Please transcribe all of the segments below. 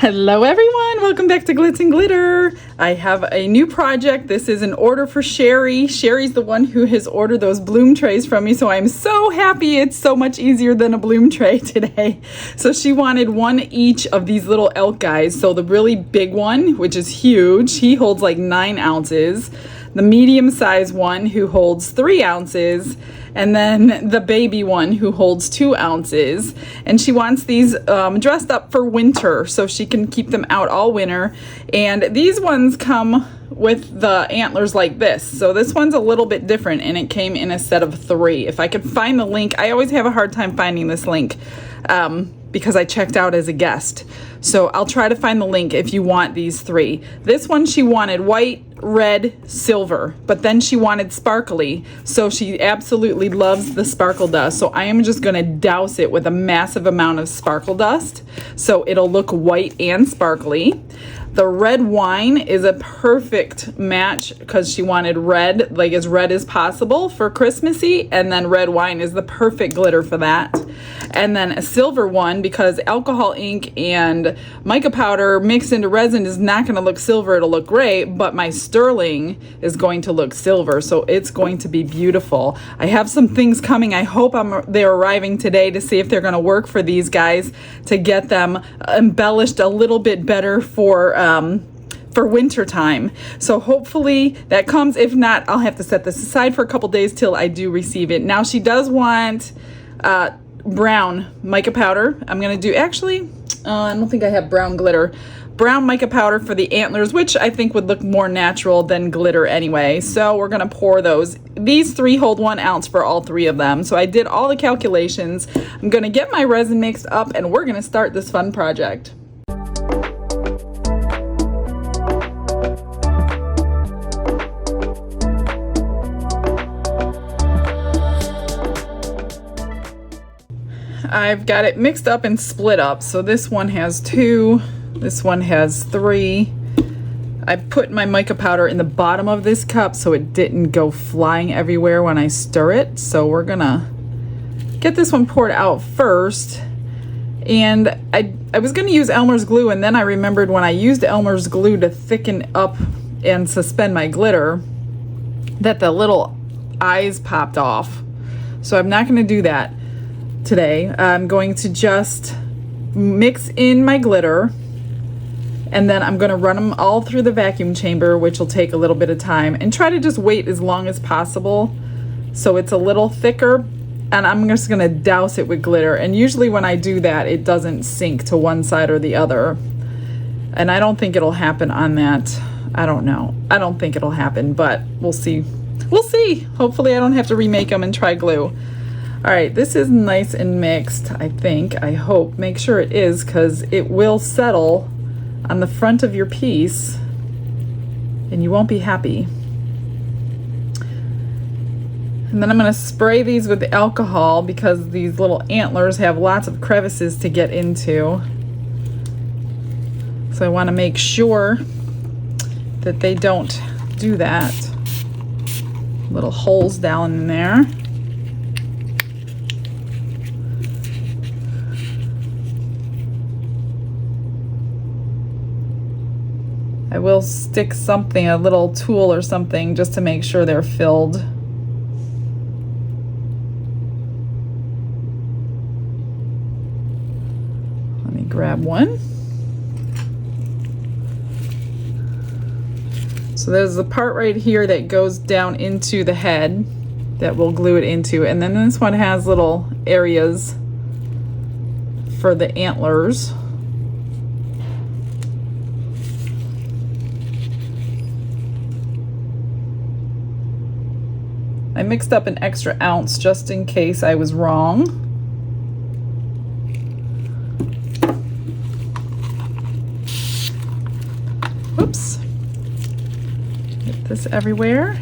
Hello everyone, welcome back to Glitz and Glitter. I have a new project. This is an order for Sherry. Sherry's the one who has ordered those bloom trays from me, so I'm so happy. It's so much easier than a bloom tray today. So she wanted one each of these little elk guys. So the really big one, which is huge, he holds like 9 ounces. The medium size one who holds 3 ounces, and then the baby one who holds 2 ounces. And she wants these dressed up for winter so she can keep them out all winter. And these ones come with the antlers like this. So this one's a little bit different, and it came in a set of 3. If I could find the link, I always have a hard time finding this link because I checked out as a guest. So I'll try to find the link if you want these 3. This one she wanted white, red, silver, but then she wanted sparkly. So she absolutely loves the sparkle dust. So I am just gonna douse it with a massive amount of sparkle dust so it'll look white and sparkly. The red wine is a perfect match because she wanted red, like as red as possible for Christmassy, and then red wine is the perfect glitter for that. And then a silver one, because alcohol ink and mica powder mixed into resin is not going to look silver, it'll look gray, but my sterling is going to look silver, so it's going to be beautiful. I have some things coming. I hope they're arriving today to see if they're going to work for these guys to get them embellished a little bit better for winter time. So hopefully that comes. If not, I'll have to set this aside for a couple days till I do receive it. Now she does want brown mica powder. I'm gonna do, actually, I don't think I have brown glitter. Brown mica powder for the antlers, which I think would look more natural than glitter anyway. So we're gonna pour those. These 3 hold 1 ounce for all 3 of them. So I did all the calculations. I'm gonna get my resin mixed up and we're gonna start this fun project. I've got it mixed up and split up. So this one has 2, this one has 3. I put my mica powder in the bottom of this cup so it didn't go flying everywhere when I stir it. So we're gonna get this one poured out first. And I was gonna use Elmer's glue, and then I remembered when I used Elmer's glue to thicken up and suspend my glitter that the little eyes popped off. So I'm not gonna do that today. I'm going to just mix in my glitter, and then I'm going to run them all through the vacuum chamber, which will take a little bit of time, and try to just wait as long as possible so it's a little thicker. And I'm just going to douse it with glitter, and usually when I do that it doesn't sink to one side or the other, and I don't think it'll happen on that. I don't know. I don't think it'll happen, but we'll see. We'll see. Hopefully I don't have to remake them and try glue. All right, this is nice and mixed, I think, I hope. Make sure it is, because it will settle on the front of your piece and you won't be happy. And then I'm gonna spray these with alcohol because these little antlers have lots of crevices to get into. So I wanna make sure that they don't do that. Little holes down in there. I will stick something, a little tool or something, just to make sure they're filled. Let me grab one. So there's the part right here that goes down into the head that we'll glue it into, and then this one has little areas for the antlers. I mixed up an extra ounce just in case I was wrong. Whoops. Get this everywhere.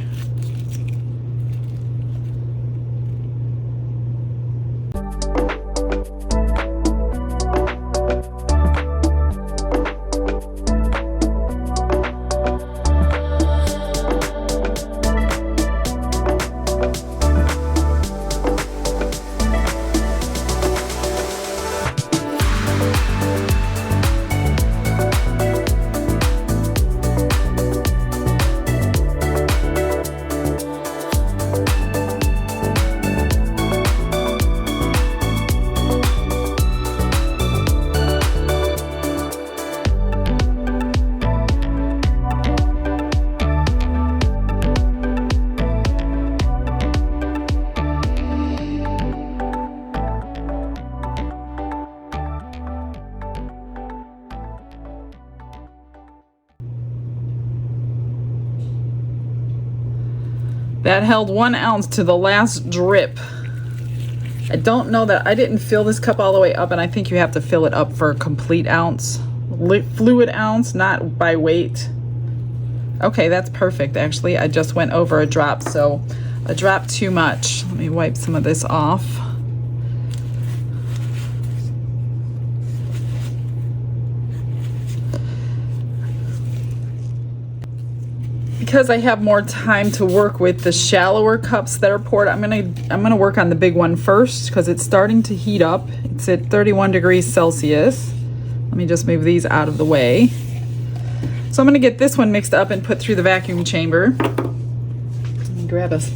That held 1 ounce to the last drip. I don't know that I didn't fill this cup all the way up, and I think you have to fill it up for a complete ounce. Fluid ounce, not by weight. Okay, that's perfect actually. I just went over a drop, so a drop too much. Let me wipe some of this off. Because I have more time to work with the shallower cups that are poured, I'm gonna work on the big one first because it's starting to heat up. It's at 31 degrees Celsius. Let me just move these out of the way. So I'm gonna get this one mixed up and put through the vacuum chamber. Let me grab us.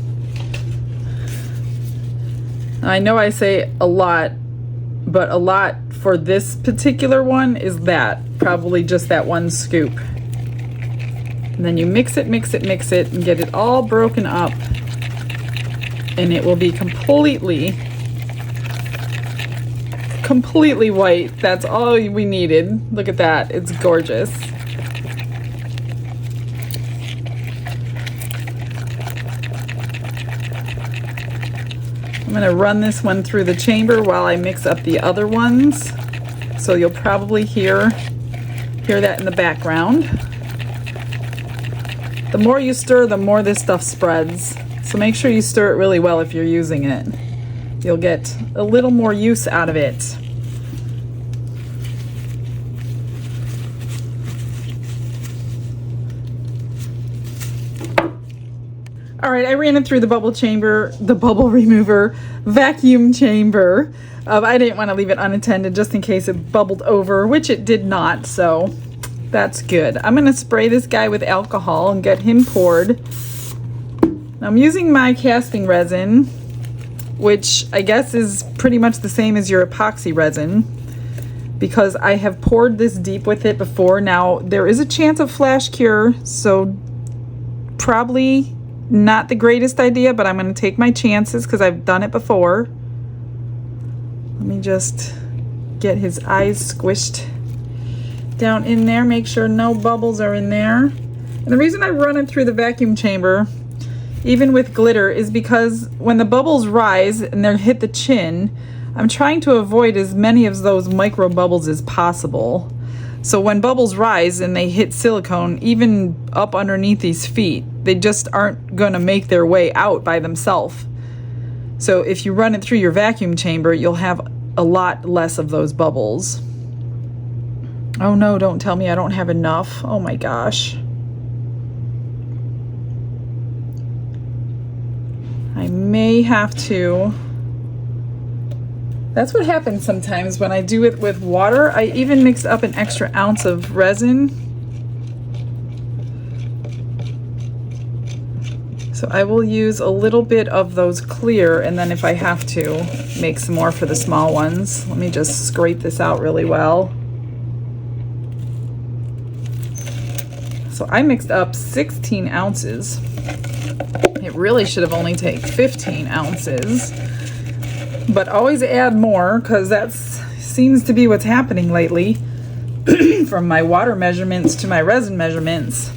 I know I say a lot, but a lot for this particular one is that, probably just that 1 scoop. And then you mix it, mix it, mix it, and get it all broken up. And it will be completely white. That's all we needed. Look at that. It's gorgeous. I'm going to run this one through the chamber while I mix up the other ones. So you'll probably hear that in the background. The more you stir, the more this stuff spreads. So make sure you stir it really well if you're using it. You'll get a little more use out of it. All right, I ran it through the bubble chamber, the bubble remover, vacuum chamber. I didn't want to leave it unattended just in case it bubbled over, which it did not, so that's good. I'm going to spray this guy with alcohol and get him poured. Now, I'm using my casting resin, which I guess is pretty much the same as your epoxy resin, because I have poured this deep with it before. Now, there is a chance of flash cure, so probably not the greatest idea, but I'm going to take my chances because I've done it before. Let me just get his eyes squished down in there, make sure no bubbles are in there. And the reason I run it through the vacuum chamber, even with glitter, is because when the bubbles rise and they hit the chin, I'm trying to avoid as many of those micro bubbles as possible. So when bubbles rise and they hit silicone, even up underneath these feet, they just aren't going to make their way out by themselves. So if you run it through your vacuum chamber, you'll have a lot less of those bubbles. Oh no, don't tell me I don't have enough. Oh my gosh. I may have to. That's what happens sometimes when I do it with water. I even mix up an extra ounce of resin. So I will use a little bit of those clear, and then if I have to, make some more for the small ones. Let me just scrape this out really well. So I mixed up 16 ounces. It really should have only taken 15 ounces. But always add more, because that seems to be what's happening lately. From my water measurements to my resin measurements.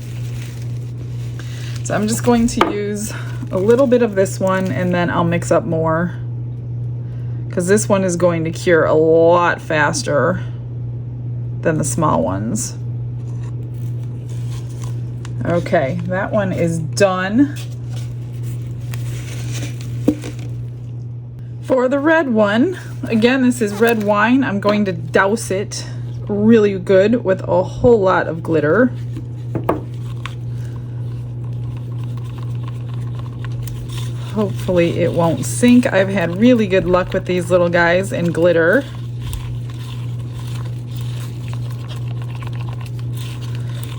So I'm just going to use a little bit of this one, and then I'll mix up more, because this one is going to cure a lot faster than the small ones. Okay, that one is done. For the red one, again, this is red wine. I'm going to douse it really good with a whole lot of glitter. Hopefully it won't sink. I've had really good luck with these little guys in glitter.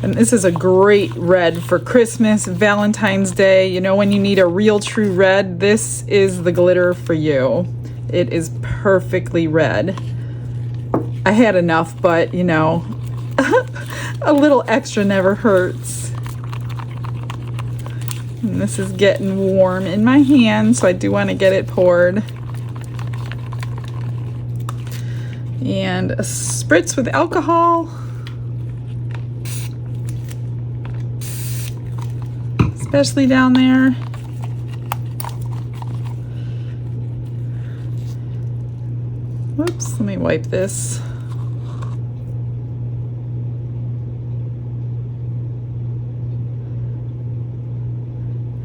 And this is a great red for Christmas, Valentine's Day. You know, when you need a real true red, this is the glitter for you. It is perfectly red. I had enough, but you know, a little extra never hurts. And this is getting warm in my hand, so I do want to get it poured. And a spritz with alcohol. Especially down there. Whoops, let me wipe this.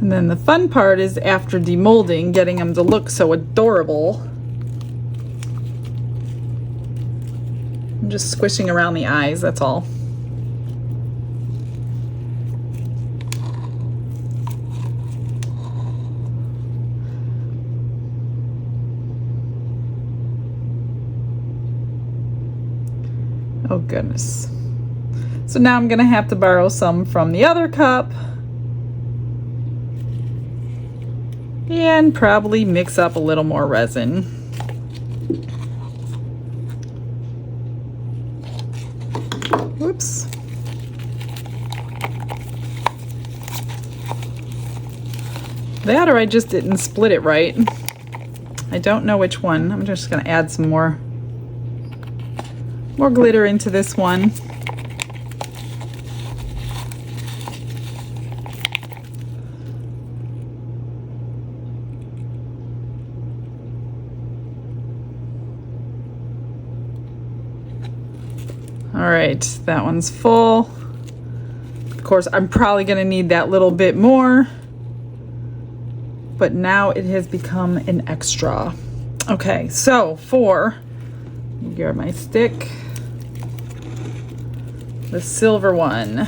And then the fun part is after demolding, getting them to look so adorable. I'm just squishing around the eyes, that's all. Oh goodness. So now I'm gonna have to borrow some from the other cup and probably mix up a little more resin. Whoops. That or I just didn't split it right. I don't know which one. I'm just gonna add some more glitter into this one. All right, that one's full. Of course, I'm probably gonna need that little bit more, but now it has become an extra. Okay, so grab my stick, the silver one.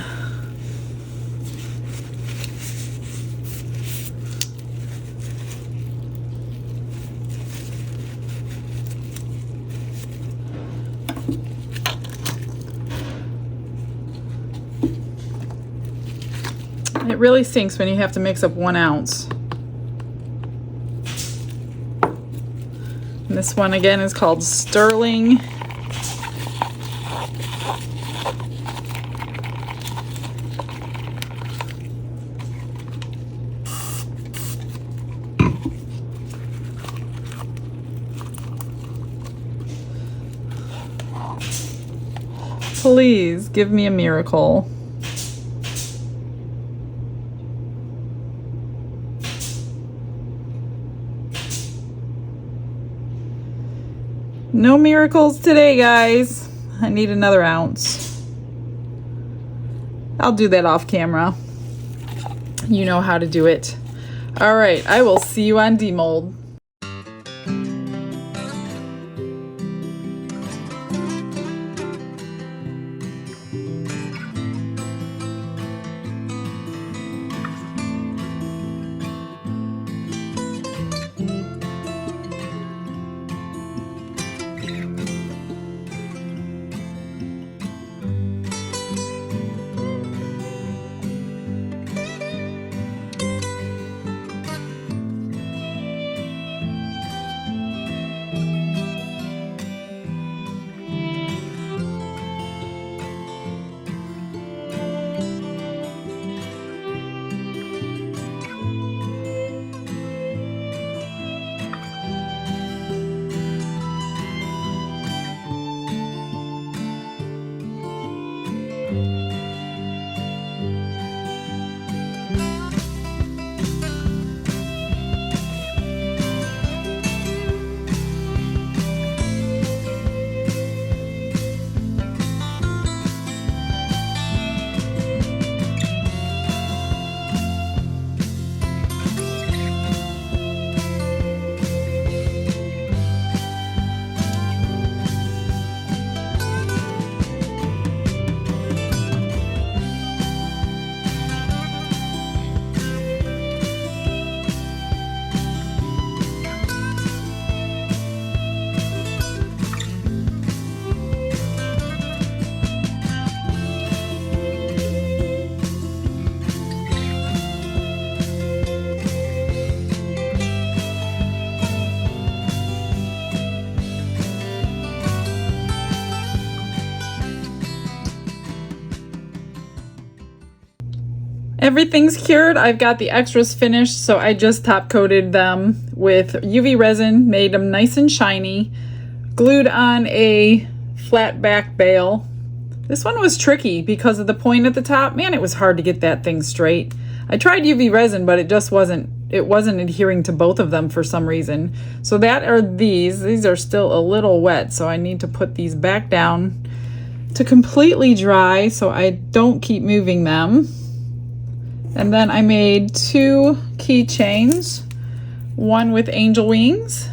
It really stinks when you have to mix up 1 ounce. And this one again is called Sterling. Please give me a miracle. No miracles today, guys. I need another ounce. I'll do that off camera. You know how to do it. All right, I will see you on demold. Everything's cured. I've got the extras finished, so I just top coated them with UV resin, made them nice and shiny, glued on a flat back bail. This one was tricky because of the point at the top. Man, it was hard to get that thing straight. I tried UV resin, but it just wasn't it wasn't adhering to both of them for some reason. So that are these are still a little wet, so I need to put these back down to completely dry so I don't keep moving them. And then I made 2 keychains, one with angel wings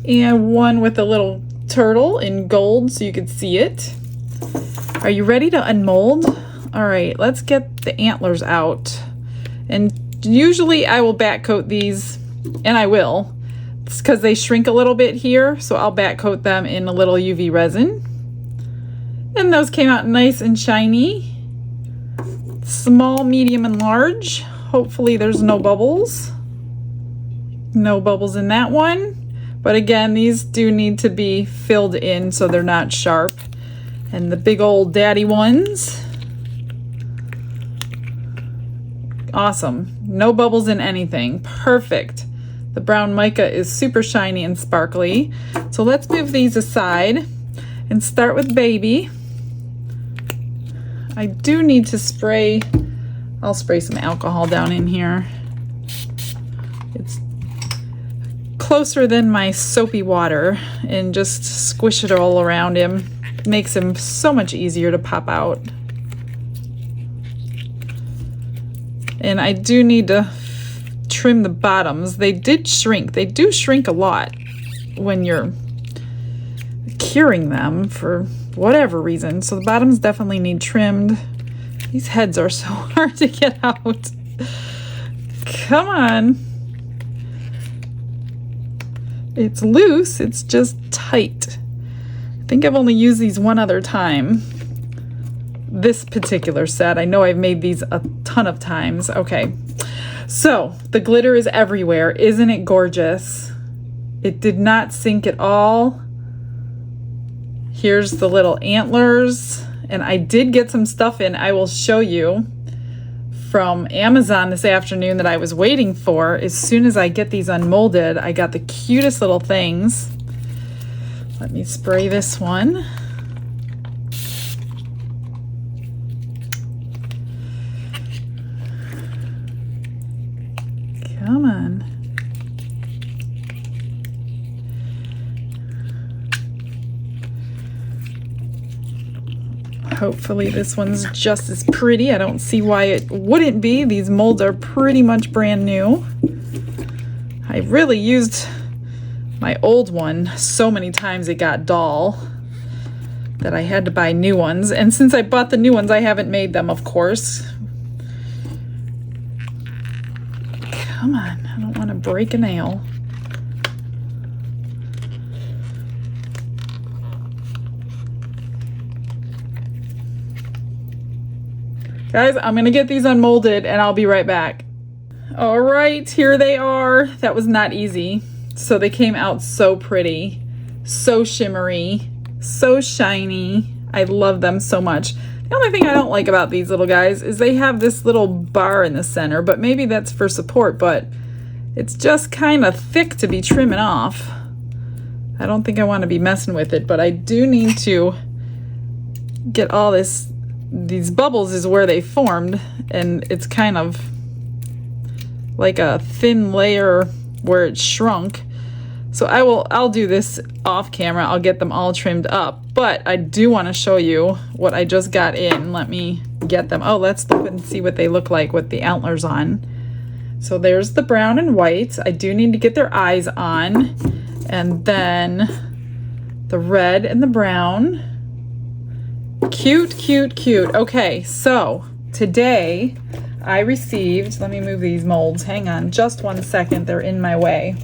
and one with a little turtle in gold so you could see it. Are you ready to unmold? All right, let's get the antlers out. And usually I will back coat these, and I will. It's because they shrink a little bit here, so I'll back coat them in a little UV resin. And those came out nice and shiny. Small, medium, and large. Hopefully there's no bubbles. No bubbles in that one. But again, these do need to be filled in so they're not sharp. And the big old daddy ones. Awesome. No bubbles in anything. Perfect. The brown mica is super shiny and sparkly. So let's move these aside and start with baby. I do need to spray, I'll spray some alcohol down in here. It's closer than my soapy water, and just squish it all around him. Makes him so much easier to pop out. And I do need to trim the bottoms. They did shrink. They do shrink a lot when you're curing them for whatever reason. So the bottoms definitely need trimmed. These heads are so hard to get out. Come on. It's loose, it's just tight. I think I've only used these one other time. This particular set. I know I've made these a ton of times. Okay, so the glitter is everywhere. Isn't it gorgeous? It did not sink at all. Here's the little antlers, and I did get some stuff in. I will show you from Amazon this afternoon that I was waiting for. As soon as I get these unmolded, I got the cutest little things. Let me spray this one. Come on. Hopefully this one's just as pretty. I don't see why it wouldn't be. These molds are pretty much brand new. I really used my old one so many times it got dull that I had to buy new ones. And since I bought the new ones, I haven't made them, of course. Come on, I don't want to break a nail. Guys, I'm gonna get these unmolded and I'll be right back. All right, here they are. That was not easy. So they came out so pretty, so shimmery, so shiny. I love them so much. The only thing I don't like about these little guys is they have this little bar in the center, but maybe that's for support, but it's just kind of thick to be trimming off. I don't think I want to be messing with it, but I do need to get all this. These bubbles is where they formed, and it's kind of like a thin layer where it shrunk. So I'll do this off camera. I'll get them all trimmed up, but I do want to show you what I just got in. Let me get them. Oh, let's look and see what they look like with the antlers on. So there's the brown and white. I do need to get their eyes on, and then the red and the brown. Cute, cute, cute. Okay, so today I received, let me move these molds. Hang on just 1 second. They're in my way.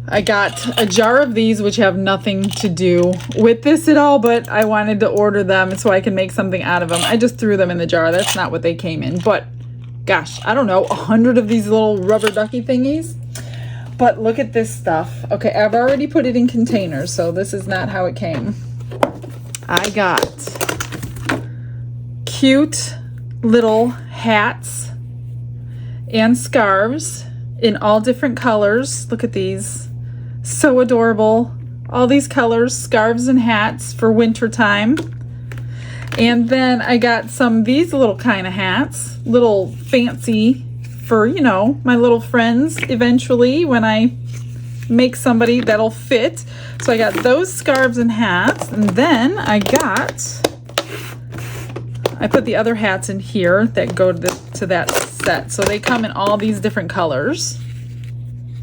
I got a jar of these, which have nothing to do with this at all, but I wanted to order them so I can make something out of them. I just threw them in the jar. That's not what they came in, but gosh, I don't know, 100 of these little rubber ducky thingies. But look at this stuff. Okay, I've already put it in containers, so this is not how it came. I got cute little hats and scarves in all different colors. Look at these. So adorable. All these colors, scarves and hats for winter time. And then I got some of these little kind of hats, little fancy for, you know, my little friends eventually when I make somebody that'll fit. So I got those scarves and hats, and then I put the other hats in here that go to that set. So they come in all these different colors.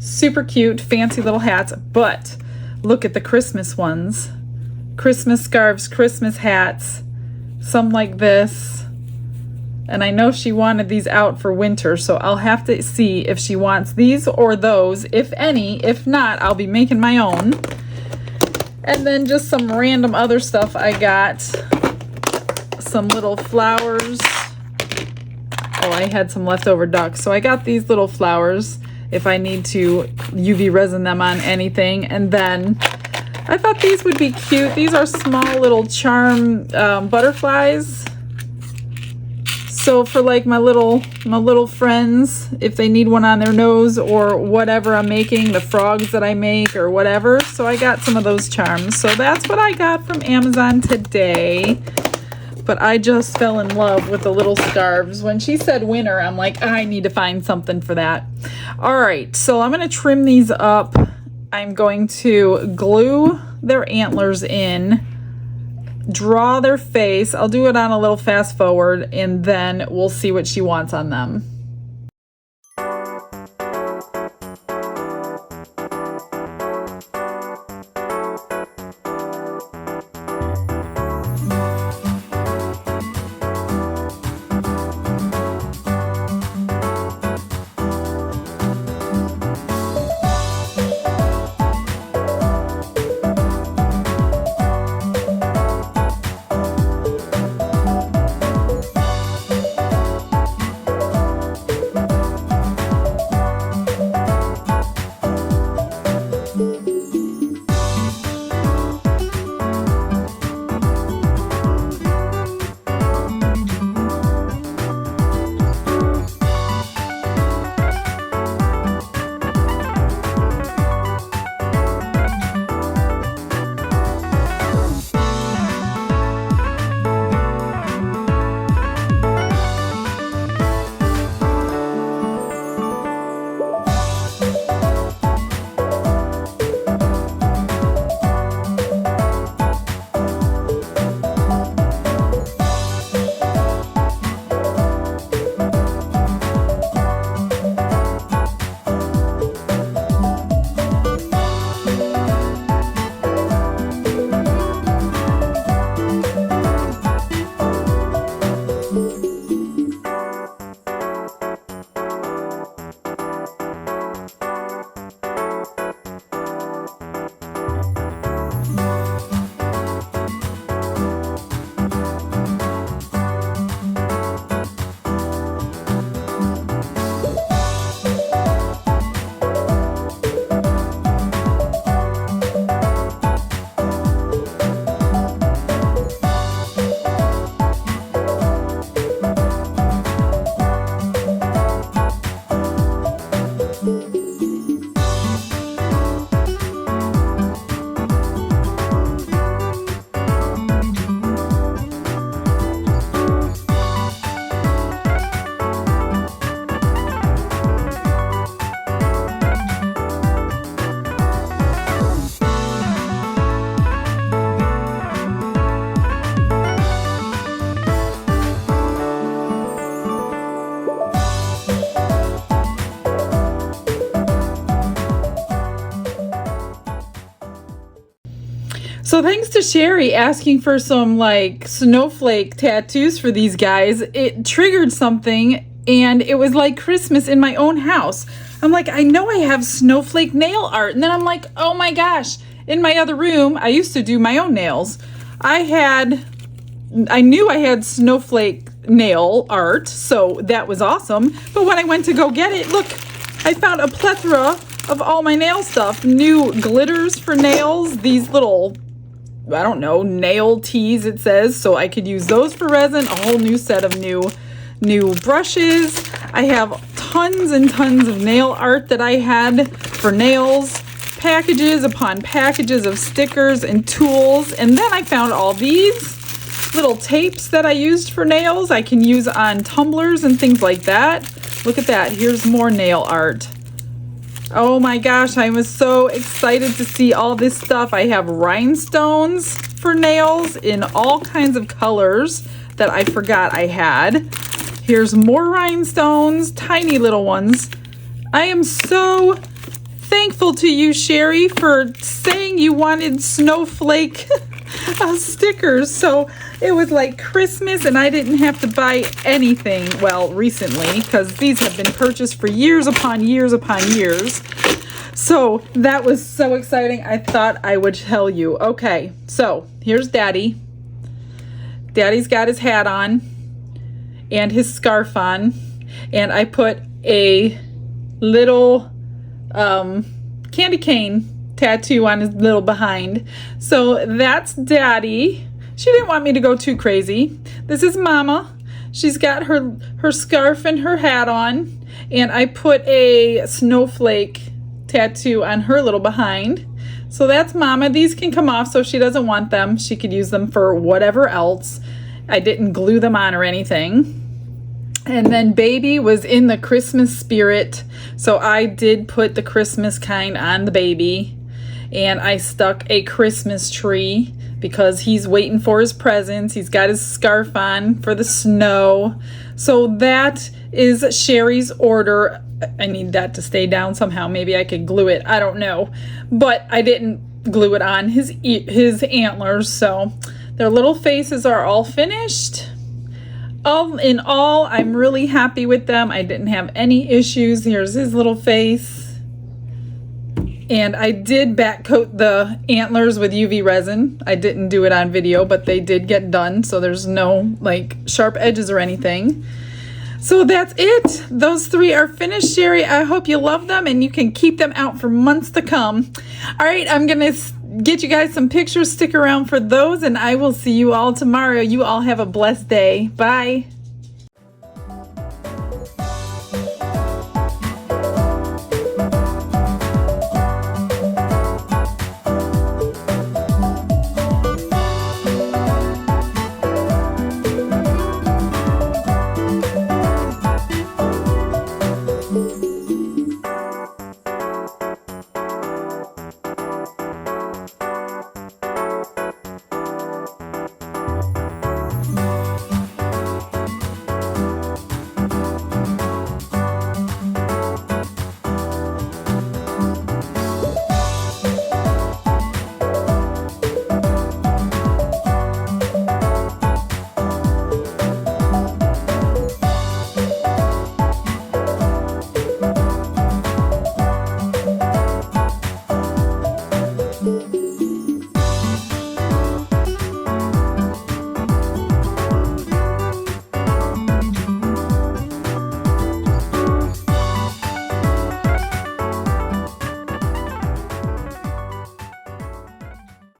Super cute, fancy little hats, but look at the Christmas ones. Christmas scarves, Christmas hats, some like this. And I know she wanted these out for winter, so I'll have to see if she wants these or those, if any. If not, I'll be making my own. And then just some random other stuff I got. Some little flowers. Oh, I had some leftover ducks, so I got these little flowers if I need to UV resin them on anything. And then I thought these would be cute. These are small little charm butterflies. So for like my little friends, if they need one on their nose or whatever I'm making, the frogs that I make or whatever. So I got some of those charms. So that's what I got from Amazon today. But I just fell in love with the little scarves. When she said winter, I'm like, I need to find something for that. All right, so I'm gonna trim these up. I'm going to glue their antlers in, draw their face. I'll do it on a little fast forward, and then we'll see what she wants on them. So thanks to Sherry asking for some like snowflake tattoos for these guys, it triggered something, and it was like Christmas in my own house. I'm like, I know I have snowflake nail art. And then I'm like, oh my gosh, in my other room, I used to do my own nails. I knew I had snowflake nail art, so that was awesome. But when I went to go get it, look, I found a plethora of all my nail stuff. New glitters for nails, these little, I don't know, nail teas it says, so I could use those for resin. A whole new set of new brushes. I have tons and tons of nail art that I had for nails, packages upon packages of stickers and tools. And then I found all these little tapes that I used for nails. I can use on tumblers and things like that. Look at that. Here's more nail art. Oh my gosh, I was so excited to see all this stuff. I have rhinestones for nails in all kinds of colors that I forgot I had. Here's more rhinestones, tiny little ones. I am so thankful to you, Sherry, for saying you wanted snowflake stickers. So it was like Christmas and I didn't have to buy anything, well, recently, because these have been purchased for years upon years upon years. So that was so exciting. I thought I would tell you. Okay, so here's Daddy. Daddy's got his hat on and his scarf on, and I put a little candy cane tattoo on his little behind. So that's Daddy. She didn't want me to go too crazy. This is Mama. She's got her scarf and her hat on, and I put a snowflake tattoo on her little behind. So that's Mama. These can come off, so if she doesn't want them, she could use them for whatever else. I didn't glue them on or anything. And then Baby was in the Christmas spirit, so I did put the Christmas kind on the baby, and I stuck a Christmas tree because he's waiting for his presents. He's got his scarf on for the snow. So that is Sherry's order. I need that to stay down somehow. Maybe I could glue it. I don't know. But I didn't glue it on his antlers, so their little faces are all finished. All in all, I'm really happy with them. I didn't have any issues. Here's his little face. And I did back coat the antlers with UV resin. I didn't do it on video, but they did get done, so there's no like sharp edges or anything. So that's it. Those three are finished, Sherry. I hope you love them and you can keep them out for months to come. All right, I'm gonna get you guys some pictures. Stick around for those, and I will see you all tomorrow. You all have a blessed day. Bye.